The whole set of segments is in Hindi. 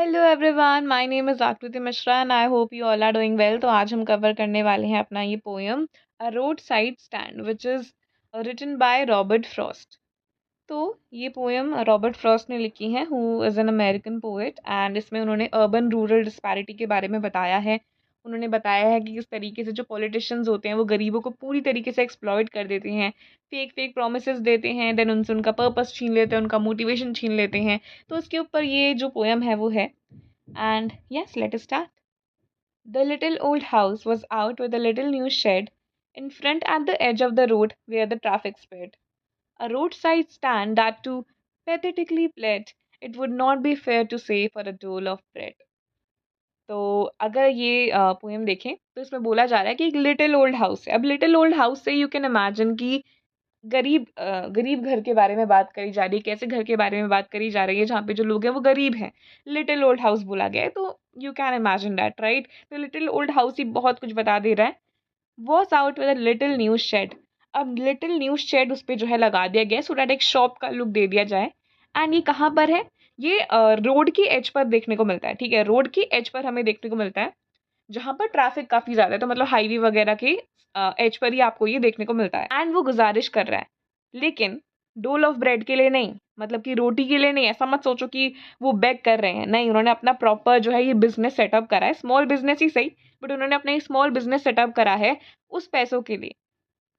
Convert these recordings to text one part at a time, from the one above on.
Hello everyone, my name is Akriti Mishra and I hope you all are doing well. तो आज हम कवर करने वाले हैं अपना ये poem a road side stand which is written by Robert Frost. तो ये पोएम रॉबर्ट फ्रॉस्ट ने लिखी है, who is an American poet, and इसमें उन्होंने अर्बन रूरल डिस्पैरिटी के बारे में बताया है। उन्होंने बताया है कि किस तरीके से जो पॉलिटिशियंस होते हैं वो गरीबों को पूरी तरीके से एक्सप्लॉइट कर देते हैं, फेक फेक प्रोमिसेस देते हैं, देन उनसे उनका पर्पस छीन लेते हैं, उनका मोटिवेशन छीन लेते हैं। तो इसके ऊपर ये जो पोएम है वो है। And yes, let us start. The little old house was out with a little new shed in front at the edge of the road where the traffic sped. A roadside stand that too pathetically pled it would not be fair to say for a dole of bread. तो अगर ये पोएम देखें तो इसमें बोला जा रहा है कि एक लिटिल ओल्ड हाउस है। अब लिटिल ओल्ड हाउस से यू कैन इमेजिन कि गरीब घर के बारे में बात करी जा रही है, कैसे घर के बारे में बात करी जा रही है जहाँ पे जो लोग हैं वो गरीब हैं। लिटिल ओल्ड हाउस बोला गया है तो you can imagine that, right. तो लिटिल ओल्ड हाउस ही बहुत कुछ बता दे रहा है। Was out with a little new shed. अब लिटिल न्यू शेड उस पर जो है लगा दिया गया सो दैट एक शॉप का लुक दे दिया जाए। एंड ये कहाँ पर है? ये रोड की एज पर देखने को मिलता है, ठीक है। रोड की एज पर हमें देखने को मिलता है जहाँ पर ट्रैफिक काफ़ी ज़्यादा है, तो मतलब हाईवे वगैरह के एज पर ही आपको ये देखने को मिलता है। एंड वो गुजारिश कर रहा है, लेकिन डोल ऑफ ब्रेड के लिए नहीं, मतलब कि रोटी के लिए नहीं। ऐसा मत सोचो कि वो बेग कर रहे हैं, नहीं। उन्होंने अपना प्रॉपर जो है ये बिजनेस सेटअप करा है, स्मॉल बिजनेस ही सही, बट उन्होंने अपना स्मॉल बिजनेस सेटअप करा है उस पैसों के लिए,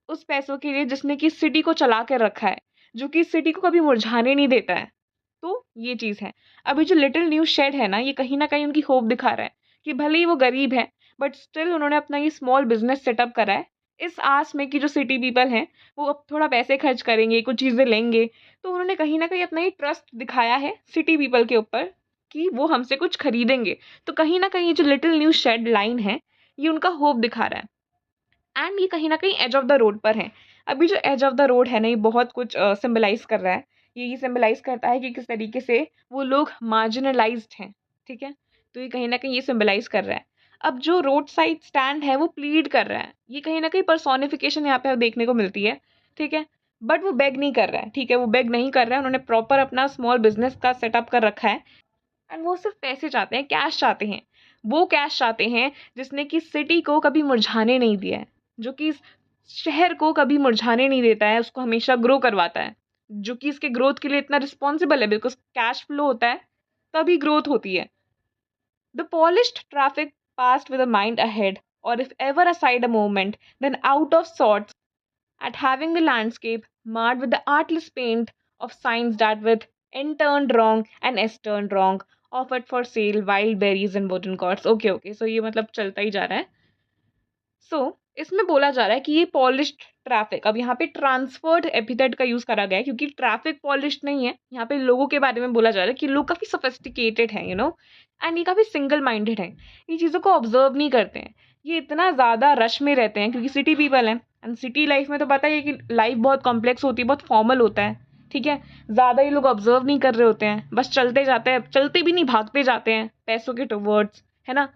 उस पैसों के लिए जिसने कि सिटी को चला कर रखा है, जो कि सिटी को कभी मुरझाने नहीं देता है। तो ये चीज़ है। अभी जो लिटिल न्यू शेड है ना, ये कहीं ना कहीं उनकी होप दिखा रहा है कि भले ही वो गरीब है बट स्टिल उन्होंने अपना ये स्मॉल बिजनेस सेटअप करा है इस आस में कि जो सिटी पीपल हैं वो अब थोड़ा पैसे खर्च करेंगे, कुछ चीज़ें लेंगे। तो उन्होंने कहीं ना कहीं अपना ये ट्रस्ट दिखाया है सिटी पीपल के ऊपर कि वो हमसे कुछ खरीदेंगे। तो कहीं ना कहीं ये जो लिटिल न्यू शेड लाइन है ये उनका होप दिखा रहा है। एंड ये कहीं ना कहीं एज ऑफ द रोड पर है। अभी जो एज ऑफ द रोड है ना, ये बहुत कुछ सिंबलाइज कर रहा है। ये सिंबलाइज करता है कि किस तरीके से वो लोग मार्जिनलाइज्ड हैं, ठीक है। तो ये कहीं ना कहीं ये सिंबलाइज कर रहा है। अब जो रोड साइड स्टैंड है वो प्लीड कर रहा है, ये कहीं ना कहीं पर्सोनिफिकेशन यहाँ पे देखने को मिलती है, ठीक है। बट वो बेग नहीं कर रहा है, ठीक है, वो बेग नहीं कर रहा है। उन्होंने प्रॉपर अपना स्मॉल बिजनेस का सेटअप कर रखा है एंड वो सिर्फ पैसे चाहते हैं, कैश चाहते हैं। वो कैश चाहते हैं जिसने कि सिटी को कभी मुरझाने नहीं दिया है, जो कि इस शहर को कभी मुरझाने नहीं देता है, उसको हमेशा ग्रो करवाता है, जो कि इसके ग्रोथ के लिए इतना रिस्पॉन्सिबल है, बिकॉज कैश फ्लो होता है तभी ग्रोथ होती है। The polished traffic passed with a mind ahead, or if ever aside a moment, then out of sorts at having the landscape marred with the artless paint of signs that with N turned wrong and S turned wrong offered for sale wild berries and wooden courts. Okay, so ये मतलब चलता ही जा रहा है। इसमें बोला जा रहा है कि ये पॉलिश्ड ट्रैफिक, अब यहाँ पे ट्रांसफर्ड एपिथेट का यूज करा गया है क्योंकि ट्रैफिक पॉलिश्ड नहीं है। यहाँ पे लोगों के बारे में बोला जा रहा है कि लोग काफी सोफिस्टिकेटेड हैं, एंड ये काफी सिंगल माइंडेड है। ये चीजों को ऑब्जर्व नहीं करते हैं, ये इतना ज्यादा रश में रहते हैं क्योंकि सिटी पीपल हैं। एंड सिटी लाइफ में तो पता ही है कि लाइफ बहुत कॉम्प्लेक्स होती है, बहुत फॉर्मल होता है, ठीक है। ज्यादा ये लोग ऑब्जर्व नहीं कर रहे होते हैं, बस चलते जाते हैं, चलते भी नहीं भागते जाते हैं पैसों के टुवर्ड्स, है ना।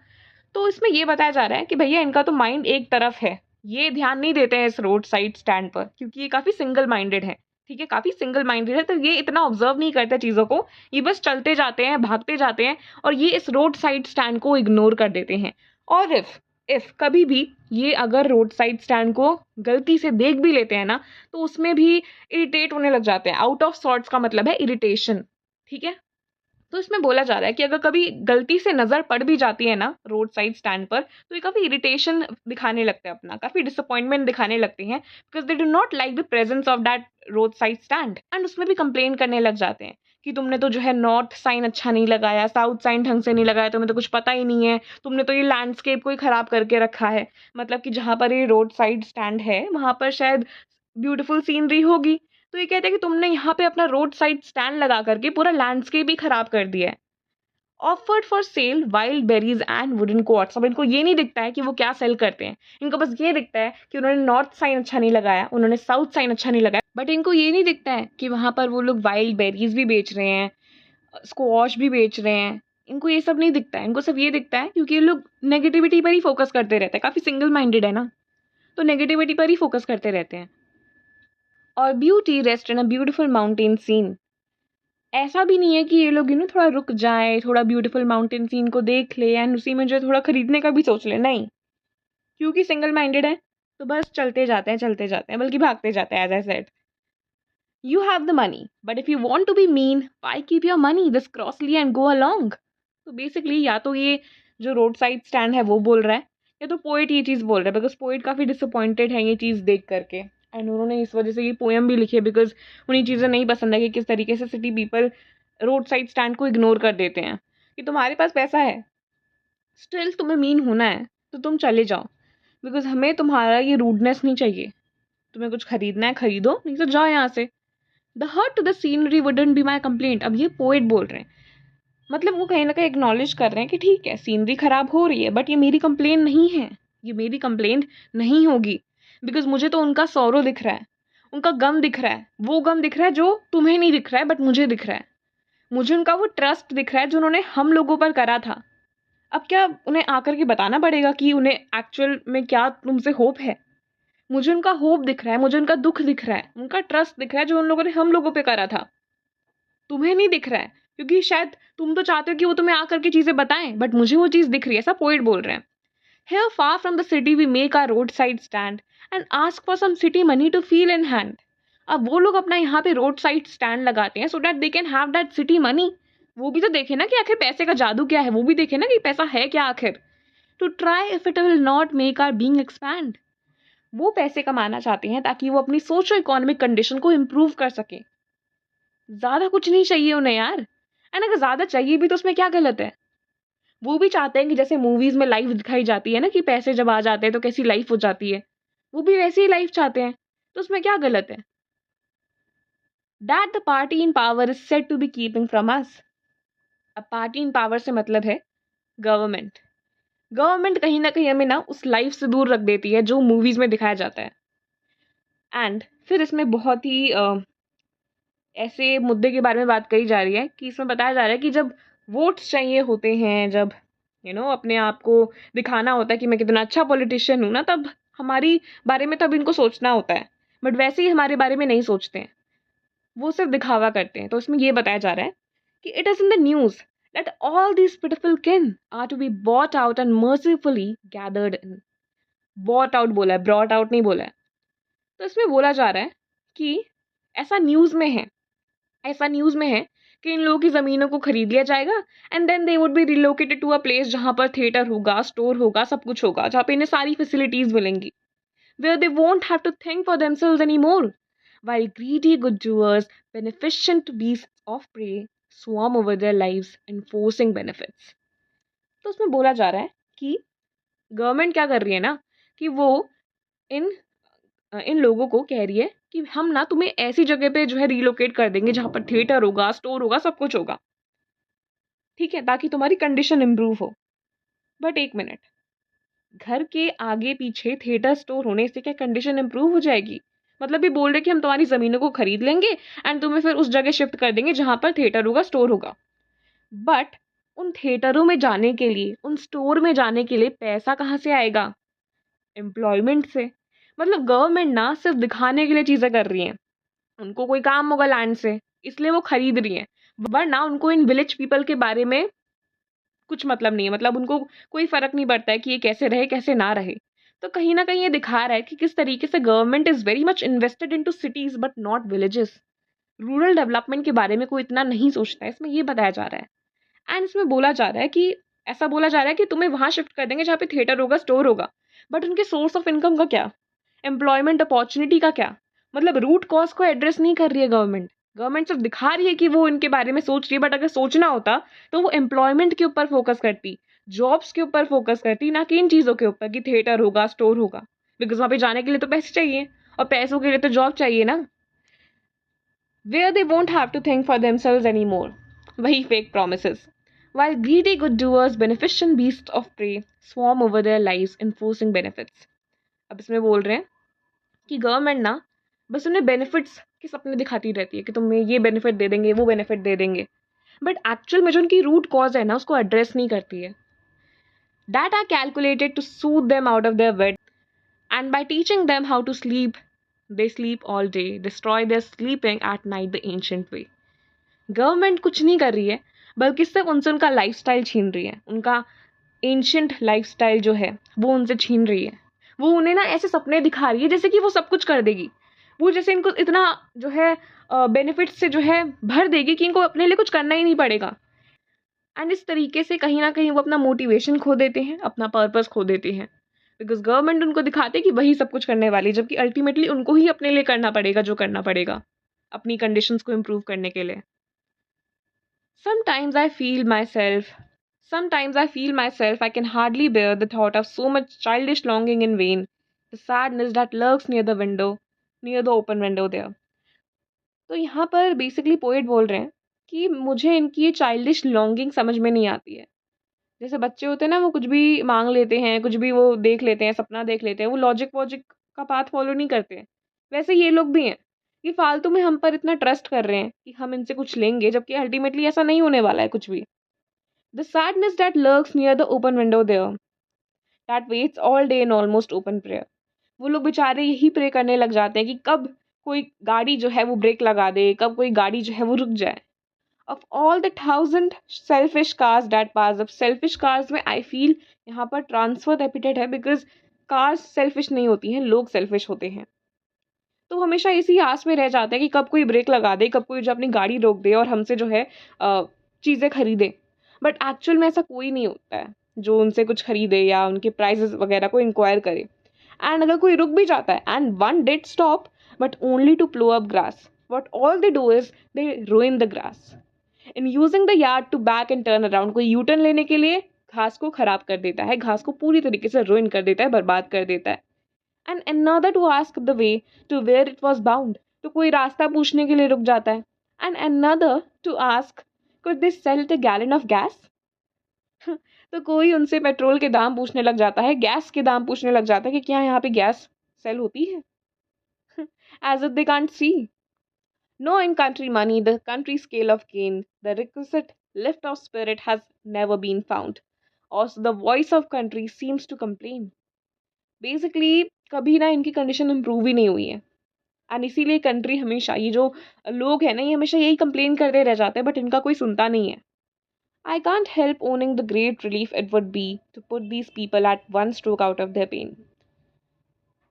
तो इसमें ये बताया जा रहा है कि भैया इनका तो माइंड एक तरफ है, ये ध्यान नहीं देते हैं इस रोड साइड स्टैंड पर क्योंकि ये काफ़ी सिंगल माइंडेड है, ठीक है, काफ़ी सिंगल माइंडेड है। तो ये इतना ऑब्जर्व नहीं करते चीज़ों को, ये बस चलते जाते हैं, भागते जाते हैं और ये इस रोड साइड स्टैंड को इग्नोर कर देते हैं। और इफ कभी भी ये अगर रोड साइड स्टैंड को गलती से देख भी लेते हैं ना, तो उसमें भी इरिटेट होने लग जाते हैं। आउट ऑफ सॉर्ट्स का मतलब है इरिटेशन, ठीक है। तो इसमें बोला जा रहा है कि अगर कभी गलती से नज़र पड़ भी जाती है ना रोड साइड स्टैंड पर, तो ये काफ़ी इरिटेशन दिखाने लगते हैं, अपना काफ़ी डिसअपॉइंटमेंट दिखाने लगते हैं, because they do not like the presence of that road side stand. And उसमें भी कंप्लेन करने लग जाते हैं कि तुमने तो जो है नॉर्थ साइन अच्छा नहीं लगाया, साउथ साइन ढंग से नहीं लगाया, तुम्हें तो कुछ पता ही नहीं है, तुमने तो ये लैंडस्केप को ही खराब करके रखा है। मतलब कि जहाँ पर ये रोड साइड स्टैंड है वहाँ पर शायद ब्यूटीफुल सीनरी होगी, तो ये कहते हैं कि तुमने यहाँ पे अपना रोड साइड स्टैंड लगा करके पूरा लैंडस्केप ही खराब कर दिया है। Offered for sale wild berries and wooden quartz. अब इनको ये नहीं दिखता है कि वो क्या सेल करते हैं, इनको बस ये दिखता है कि उन्होंने नॉर्थ साइन अच्छा नहीं लगाया, उन्होंने साउथ साइन अच्छा नहीं लगाया, बट इनको ये नहीं दिखता है कि वहाँ पर वो लोग वाइल्ड बेरीज भी बेच रहे हैं, स्क्वॉश भी बेच रहे हैं। इनको ये सब नहीं दिखता है, इनको सिर्फ ये दिखता है क्योंकि ये लोग नेगेटिविटी पर ही फोकस करते रहते हैं, काफ़ी सिंगल माइंडेड है ना, तो नेगेटिविटी पर ही फोकस करते रहते हैं। और beauty rest in a beautiful mountain scene. ऐसा भी नहीं है कि ये लोग थोड़ा रुक जाए, थोड़ा ब्यूटीफुल माउंटेन सीन को देख ले एंड उसी में जो है थोड़ा खरीदने का भी सोच ले, नहीं। क्योंकि सिंगल माइंडेड है तो बस चलते जाते हैं, बल्कि भागते जाते हैं, as I said. You have the money, but if you want to be mean, why keep your money this crossly and go along? तो बेसिकली या तो ये जो रोड साइड स्टैंड है वो बोल रहा है, या तो पोएट ये चीज़ बोल रहा है, बिकॉज पोएट काफ़ी डिसअपॉइंटेड है ये चीज़ देख करके, एंड उन्होंने इस वजह से ये पोएम भी लिखी है, बिकॉज उन्हें चीज़ें नहीं पसंद है कि किस तरीके से city people road side stand को इग्नोर कर देते हैं कि तुम्हारे पास पैसा है, स्टिल तुम्हें मीन होना है तो तुम चले जाओ, बिकॉज हमें तुम्हारा ये रूडनेस नहीं चाहिए। तुम्हें कुछ खरीदना है खरीदो, नहीं तो जाओ यहाँ से। The hurt to the scenery wouldn't be my complaint. अब ये पोएट बोल रहे हैं, मतलब वो कहीं ना कहीं एक्नॉलेज कर रहे हैं कि ठीक है सीनरी खराब हो रही है, बट ये मेरी कंप्लेन नहीं है, ये मेरी कंप्लेंट नहीं होगी, बिकॉज मुझे तो उनका सौरो दिख रहा है, उनका गम दिख रहा है, वो गम दिख रहा है जो तुम्हें नहीं दिख रहा है बट मुझे दिख रहा है। मुझे उनका वो ट्रस्ट दिख रहा है जो उन्होंने हम लोगों पर करा था। अब क्या उन्हें आकर के बताना पड़ेगा कि उन्हें एक्चुअल में क्या तुमसे होप है? मुझे उनका होप दिख रहा है, मुझे उनका दुख दिख रहा है, उनका ट्रस्ट दिख रहा है जो उन लोगों ने हम लोगों पे करा था। तुम्हें नहीं दिख रहा है क्योंकि शायद तुम तो चाहते हो कि वो तुम्हें आकर के चीजें बताएं, बट मुझे वो चीज दिख रही है, ऐसा पोएट बोल रहे हैं। Here far from the city we make our roadside stand and ask for some city money to feel in hand. अब वो लोग अपना यहाँ पे रोड साइड स्टैंड लगाते हैं so that they can have that city money. वो भी तो देखे ना कि आखिर पैसे का जादू क्या है, वो भी देखे ना कि पैसा है क्या आखिर। To try if it will not make are being expand. वो पैसे कमाना चाहते हैं ताकि वो अपनी सोशो इकोनॉमिक कंडीशन को इम्प्रूव कर सके। ज्यादा कुछ नहीं चाहिए उन्हें यार, एंड अगर ज्यादा चाहिए भी तो उसमें क्या गलत है? वो भी चाहते हैं कि जैसे मूवीज में लाइफ दिखाई जाती है ना कि पैसे जब आ जाते हैं तो कैसी लाइफ हो जाती है, वो भी वैसी ही लाइफ चाहते हैं, तो उसमें क्या गलत है? That the party in power is said to be keeping from us. अब पार्टी इन पावर से मतलब है गवर्नमेंट। गवर्नमेंट कहीं ना कहीं हमें ना उस लाइफ से दूर रख देती है जो मूवीज में दिखाया जाता है। एंड फिर इसमें बहुत ही ऐसे मुद्दे के बारे में बात करी जा रही है कि इसमें बताया जा रहा है कि जब वोट्स चाहिए होते हैं, जब अपने आप को दिखाना होता है कि मैं कितना अच्छा पॉलिटिशियन हूँ ना, तब हमारी बारे में तब इनको सोचना होता है, बट वैसे ही हमारे बारे में नहीं सोचते हैं, वो सिर्फ दिखावा करते हैं। तो इसमें ये बताया जा रहा है कि it is in the news that all these pitiful kin are to be bought out and mercifully gathered in. Bought out बोला है, ब्रॉट आउट नहीं बोला है। तो इसमें बोला जा रहा है कि ऐसा न्यूज में है, ऐसा न्यूज में है कि इन लोगों की जमीनों को खरीद लिया जाएगा and then they would be relocated to a place जहां पर थिएटर होगा, स्टोर होगा, सब कुछ होगा, जहां पे इन्हें सारी फैसिलिटीज मिलेंगी, where they won't have to think for themselves anymore while greedy good doers beneficent beasts of prey swarm over their lives enforcing benefits। तो उसमें बोला जा रहा है कि गवर्नमेंट क्या कर रही है ना कि वो इन इन लोगों को कह रही है कि हम ना तुम्हें ऐसी जगह पे जो है रिलोकेट कर देंगे जहां पर थिएटर होगा, स्टोर होगा, सब कुछ होगा, ठीक है, ताकि तुम्हारी कंडीशन इंप्रूव हो। बट एक मिनट, घर के आगे पीछे थिएटर स्टोर होने से क्या कंडीशन इंप्रूव हो जाएगी? मतलब ये बोल रहे कि हम तुम्हारी जमीनों को खरीद लेंगे एंड तुम्हें फिर उस जगह शिफ्ट कर देंगे जहां पर थिएटर होगा, स्टोर होगा। बट उन थिएटरों में जाने के लिए, उन स्टोर में जाने के लिए पैसा कहाँ से आएगा? एम्प्लॉयमेंट से। मतलब गवर्नमेंट ना सिर्फ दिखाने के लिए चीजें कर रही है, उनको कोई काम होगा लैंड से इसलिए वो खरीद रही है, वरना उनको इन विलेज पीपल के बारे में कुछ मतलब नहीं है, मतलब उनको कोई फर्क नहीं पड़ता है कि ये कैसे रहे कैसे ना रहे। तो कहीं ना कहीं ये दिखा रहा है कि किस तरीके से government is very much invested into cities but not villages. Rural development के बारे में कोई इतना नहीं सोचता है, इसमें ये बताया जा रहा है। एंड इसमें बोला जा रहा है कि ऐसा बोला जा रहा है कि तुम्हें वहां शिफ्ट कर देंगे जहाँ पे थिएटर होगा, स्टोर होगा, बट उनके सोर्स ऑफ इनकम का क्या? एम्प्लॉयमेंट अपॉर्चुनिटी का क्या? मतलब रूट कॉज को एड्रेस नहीं कर रही है गवर्नमेंट। गवर्नमेंट सिर्फ दिखा रही है कि वो इनके बारे में सोच रही है, बट अगर सोचना होता तो वो एम्प्लॉयमेंट के ऊपर फोकस करती, जॉब्स के ऊपर फोकस करती, ना कि इन चीज़ों के ऊपर कि थिएटर होगा, स्टोर होगा। बिकॉज वहाँ पे जाने के लिए तो पैसे चाहिए और पैसों के लिए तो जॉब चाहिए ना। Where they won't have to think for themselves anymore. वही fake promises. While greedy good doers, beneficent beasts of prey swarm over their lives enforcing benefits। अब इसमें बोल रहे हैं कि गवर्नमेंट ना बस उन्हें बेनिफिट्स के सपने दिखाती रहती है कि तुम्हें ये बेनिफिट दे देंगे, वो बेनिफिट दे देंगे, बट एक्चुअल में जो उनकी रूट कॉज है ना उसको एड्रेस नहीं करती है। That are calculated to soothe them out of their bed and by teaching them how to sleep they sleep all day, destroy their sleeping at night the ancient way. Government कुछ नहीं कर रही है, बल्कि सिर्फ उनसे उनका लाइफस्टाइल छीन रही है। उनका एंशिएंट लाइफस्टाइल जो है वो उनसे छीन रही है। वो उन्हें ना ऐसे सपने दिखा रही है जैसे कि वो सब कुछ कर देगी। वो जैसे इनको इतना जो है बेनिफिट से जो है भर देगी कि इनको अपने लिए कुछ करना ही नहीं पड़ेगा। एंड इस तरीके से कहीं ना कहीं वो अपना मोटिवेशन खो देते हैं, अपना पर्पस खो देते हैं। बिकॉज गवर्नमेंट उनको दिखाते हैं कि वही सब कुछ करने वाली, जबकि अल्टीमेटली उनको ही अपने लिए करना पड़ेगा जो करना पड़ेगा अपनी कंडीशंस को इम्प्रूव करने के लिए। Sometimes I feel myself. Sometimes I feel myself. I can hardly bear the thought of so much childish longing in vain. The sadness that lurks near the window, near the open window there. तो यहाँ पर बेसिकली पोएट बोल रहे हैं कि मुझे इनकी ये चाइल्डिश लॉन्गिंग समझ में नहीं आती है। जैसे बच्चे होते हैं ना, वो कुछ भी मांग लेते हैं, कुछ भी वो देख लेते हैं, सपना देख लेते हैं, वो लॉजिक वॉजिक का पाथ फॉलो नहीं करते। वैसे ये लोग भी हैं कि फालतू में हम पर इतना ट्रस्ट कर रहे हैं कि हम इनसे कुछ लेंगे, जबकि अल्टीमेटली ऐसा नहीं होने वाला है कुछ भी। The sadness that lurks near the open window there, that waits all day in almost open prayer. वो लोग बेचारे यही प्रे करने लग जाते हैं कि कब कोई गाड़ी जो है वो ब्रेक लगा दे, कब कोई गाड़ी जो है वो रुक जाए। Of all the thousand selfish cars that pass up, selfish cars में I feel यहाँ पर ट्रांसफर द एपिटेट है, बिकॉज कार्स सेल्फिश नहीं होती हैं, लोग सेल्फिश होते हैं। तो हमेशा इसी आस में रह जाता है कि कब कोई ब्रेक लगा दे, कब कोई जो अपनी गाड़ी रोक दे और हमसे जो है चीज़ें खरीदे। बट एक्चुअल में ऐसा कोई नहीं होता है जो उनसे कुछ खरीदे या उनके प्राइजेस वगैरह को इंक्वायर करे। एंड अगर कोई रुक भी जाता है and one did stop but only to plough up grass, what all they do is they ruin the grass in using the yard to back and turn around. कोई यू टर्न लेने के लिए घास को खराब कर देता है, घास को पूरी तरीके से रुइन कर देता है, बर्बाद कर देता है। And another to ask the way to where it was bound, तो कोई रास्ता पूछने के लिए रुक जाता है। And another to ask could they sell the gallon of gas? तो कोई उनसे पेट्रोल के दाम पूछने लग जाता है, गैस के दाम पूछने लग जाता है कि क्या यहाँ पे गैस सेल होती है। As if they can't see. No, in country money, the country scale of gain, the requisite lift of spirit has never been found. Also, the voice of country seems to complain. Basically, कभी ना इनकी कंडीशन इम्प्रूव ही नहीं हुई है। एंड इसीलिए कंट्री हमेशा, ये जो लोग हैं ना, ये हमेशा यही कंप्लेन करते रह जाते हैं, बट इनका कोई सुनता नहीं है। I can't help owning the great relief it would be to put these people at one stroke out of there pen.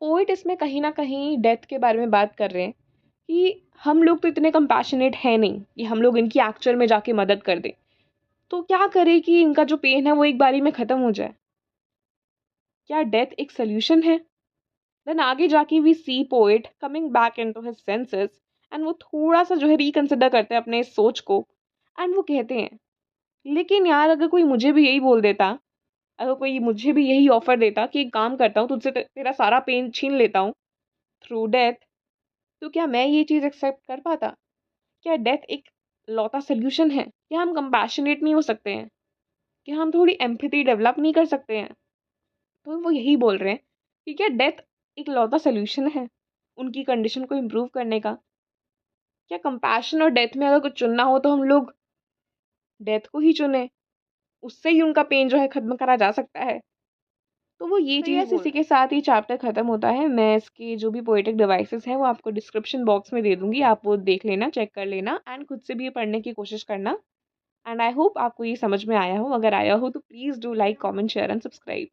Poet इसमें कहीं ना कहीं डेथ के बारे में बात कर रहे हैं कि हम लोग तो इतने कंपैशनेट हैं नहीं कि हम लोग इनकी एक्चुअल में जाके मदद कर दें। तो क्या करें कि इनका जो पेन है वो एक बारी में ख़त्म हो जाए? क्या डेथ एक सोल्यूशन है? देन आगे जाके we see poet coming back into his senses, and वो थोड़ा सा जो है रिकंसिडर करते हैं अपने इस सोच को। एंड वो कहते हैं, लेकिन यार अगर कोई मुझे भी यही बोल देता, अगर कोई मुझे भी यही ऑफर देता कि एक काम करता हूँ, तुझसे तेरा सारा पेन छीन लेता हूँ थ्रू डेथ, तो क्या मैं ये चीज़ एक्सेप्ट कर पाता? क्या डेथ एक लौता सोल्यूशन है? क्या हम कंपैशनेट नहीं हो सकते हैं? क्या हम थोड़ी एम्पैथी डेवलप नहीं कर सकते हैं? तो वो यही बोल रहे हैं कि क्या डेथ एक लौता सोल्यूशन है उनकी कंडीशन को इम्प्रूव करने का? क्या कंपैशन और डेथ में अगर कुछ चुनना हो तो हम लोग डेथ को ही चुने, उससे ही उनका पेन जो है खत्म करा जा सकता है। तो वो ये चीज़, इसी के साथ ही चैप्टर खत्म होता है। मैं इसके जो भी पोएटिक डिवाइसेस हैं वो आपको डिस्क्रिप्शन बॉक्स में दे दूंगी, आप वो देख लेना, चेक कर लेना एंड खुद से भी ये पढ़ने की कोशिश करना। एंड आई होप आपको ये समझ में आया हो। अगर आया हो तो please do like, comment, share and subscribe.